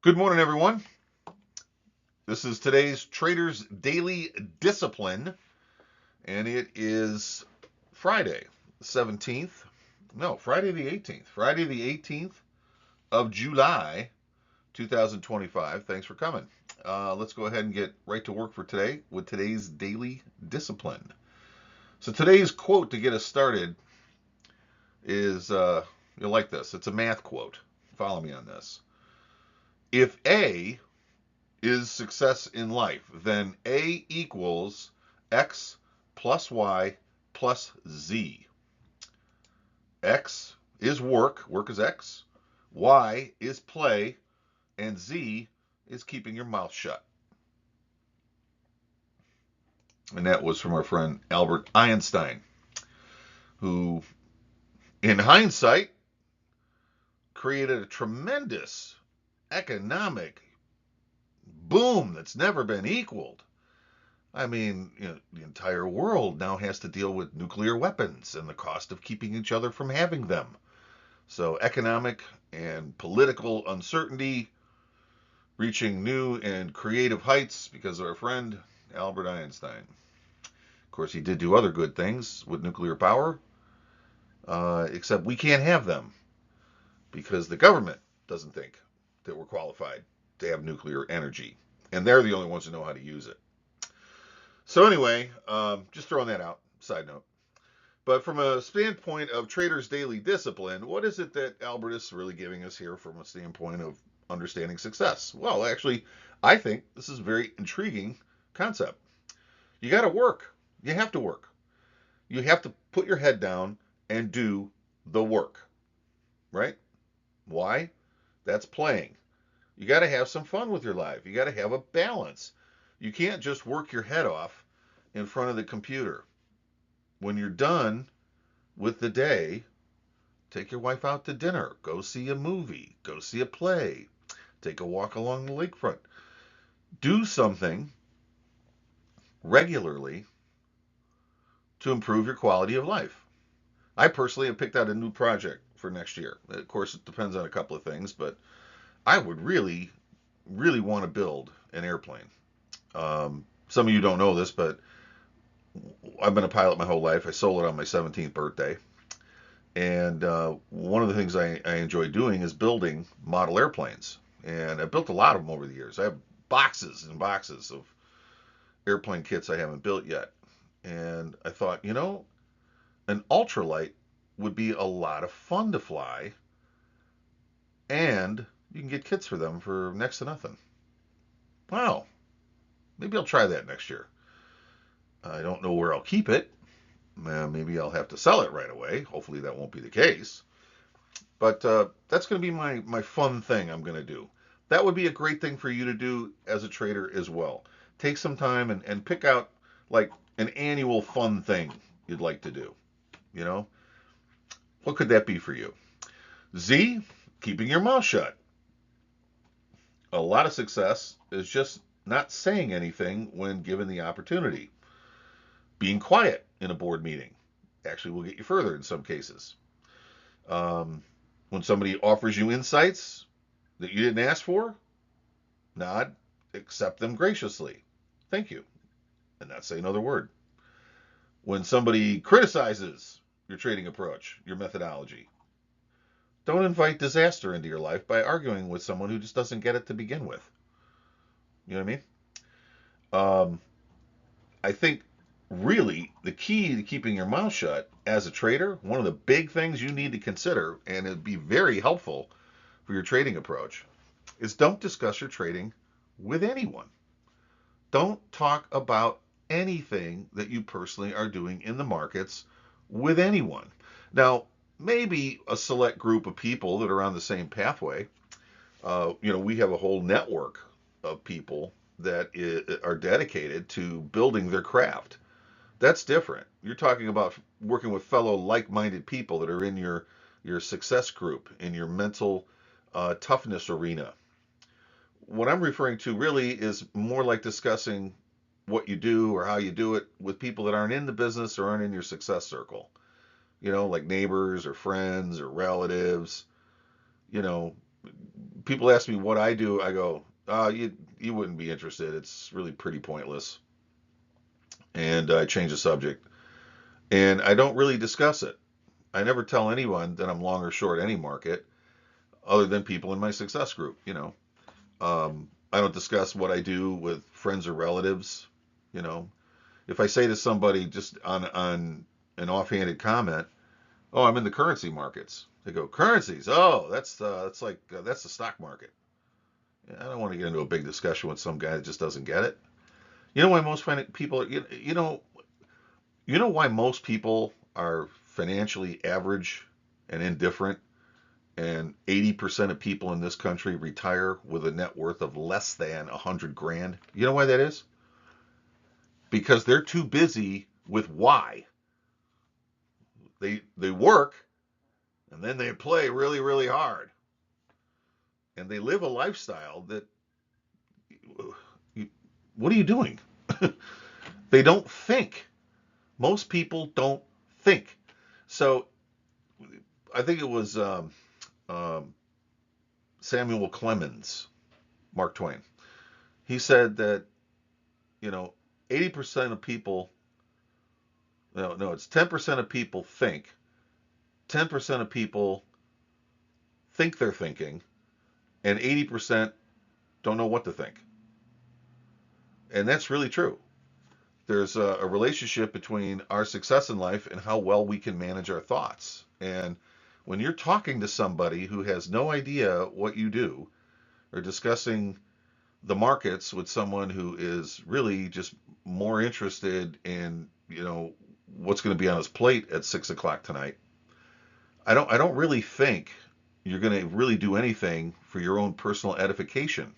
Good morning, everyone. This is today's Trader's Daily Discipline, and it is Friday, the 17th. No, Friday the 18th. Friday the 18th of July, 2025. Thanks for coming. Let's go ahead and get right to work for today with today's Daily Discipline. So, today's quote to get us started is you'll like this. It's a math quote. Follow me on this. If A is success in life, then A equals X plus Y plus Z. X is work is X. Y is play, and Z is keeping your mouth shut. And that was from our friend Albert Einstein, who, in hindsight, created a tremendous economic boom that's never been equaled. I mean, the entire world now has to deal with nuclear weapons and the cost of keeping each other from having them. So, economic and political uncertainty reaching new and creative heights because of our friend Albert Einstein. Of course, he did do other good things with nuclear power, except we can't have them because the government doesn't think that we're qualified to have nuclear energy. And they're the only ones who know how to use it. So anyway, just throwing that out. Side note. But from a standpoint of Trader's Daily Discipline, what is it that Albert is really giving us here from a standpoint of understanding success? Well, actually, I think this is a very intriguing concept. You got to work. You have to work. You have to put your head down and do the work, right? Why? That's playing. You got to have some fun with your life. You got to have a balance. You can't just work your head off in front of the computer. When you're done with the day, take your wife out to dinner, go see a movie, go see a play, take a walk along the lakefront. Do something regularly to improve your quality of life. I personally have picked out a new project for next year. Of course, it depends on a couple of things, but I would really, really want to build an airplane. Some of you don't know this, but I've been a pilot my whole life. I sold it on my 17th birthday. And one of the things I enjoy doing is building model airplanes. And I've built a lot of them over the years. I have boxes and boxes of airplane kits I haven't built yet. And I thought, an ultralight would be a lot of fun to fly. And you can get kits for them for next to nothing. Wow. Maybe I'll try that next year. I don't know where I'll keep it. Maybe I'll have to sell it right away. Hopefully that won't be the case. But that's going to be my fun thing I'm going to do. That would be a great thing for you to do as a trader as well. Take some time and pick out like an annual fun thing you'd like to do. You know, what could that be for you? Z, keeping your mouth shut. A lot of success is just not saying anything when given the opportunity. Being quiet in a board meeting actually will get you further in some cases. When somebody offers you insights that you didn't ask for, nod, accept them graciously. Thank you, and not say another word. When somebody criticizes your trading approach, your methodology, don't invite disaster into your life by arguing with someone who just doesn't get it to begin with. You know what I mean? I think really the key to keeping your mouth shut as a trader, one of the big things you need to consider, and it'd be very helpful for your trading approach, is don't discuss your trading with anyone. Don't talk about anything that you personally are doing in the markets with anyone. Now, maybe a select group of people that are on the same pathway. We have a whole network of people that are dedicated to building their craft. That's different. You're talking about working with fellow like-minded people that are in your success group, in your mental toughness arena. What I'm referring to really is more like discussing what you do or how you do it with people that aren't in the business or aren't in your success circle. Like neighbors or friends or relatives. You know, people ask me what I do, I go, you wouldn't be interested. It's really pretty pointless. And I change the subject. And I don't really discuss it. I never tell anyone that I'm long or short any market other than people in my success group, you know. I don't discuss what I do with friends or relatives, you know. If I say to somebody just on an offhanded comment, "Oh, I'm in the currency markets," they go, "Currencies? Oh, that's like that's the stock market." Yeah, I don't want to get into a big discussion with some guy that just doesn't get it. You know why most people, you know why most people are financially average and indifferent, and 80% of people in this country retire with a net worth of less than 100 grand? You know why that is? Because they're too busy with why. They work and then they play really, really hard. And they live a lifestyle that, what are you doing? They don't think. Most people don't think. So I think it was um, Samuel Clemens, Mark Twain. He said that, you know, 80% of people, no, it's 10% of people think, 10% of people think they're thinking, and 80% don't know what to think. And that's really true. There's a relationship between our success in life and how well we can manage our thoughts. And when you're talking to somebody who has no idea what you do, or discussing the markets with someone who is really just more interested in, what's going to be on his plate at 6 o'clock tonight, I don't really think you're going to really do anything for your own personal edification.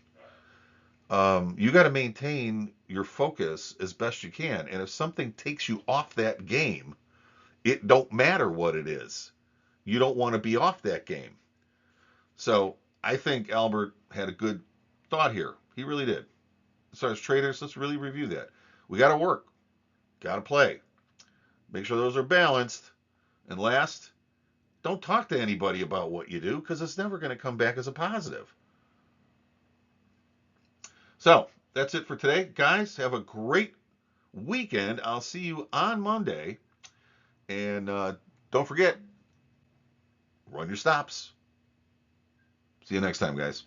You got to maintain your focus as best you can. And if something takes you off that game, it don't matter what it is. You don't want to be off that game. So I think Albert had a good thought here. He really did. So as traders, let's really review that. We got to work, got to play. Make sure those are balanced. And last, don't talk to anybody about what you do because it's never going to come back as a positive. So that's it for today, guys. Have a great weekend. I'll see you on Monday. And don't forget, run your stops. See you next time, guys.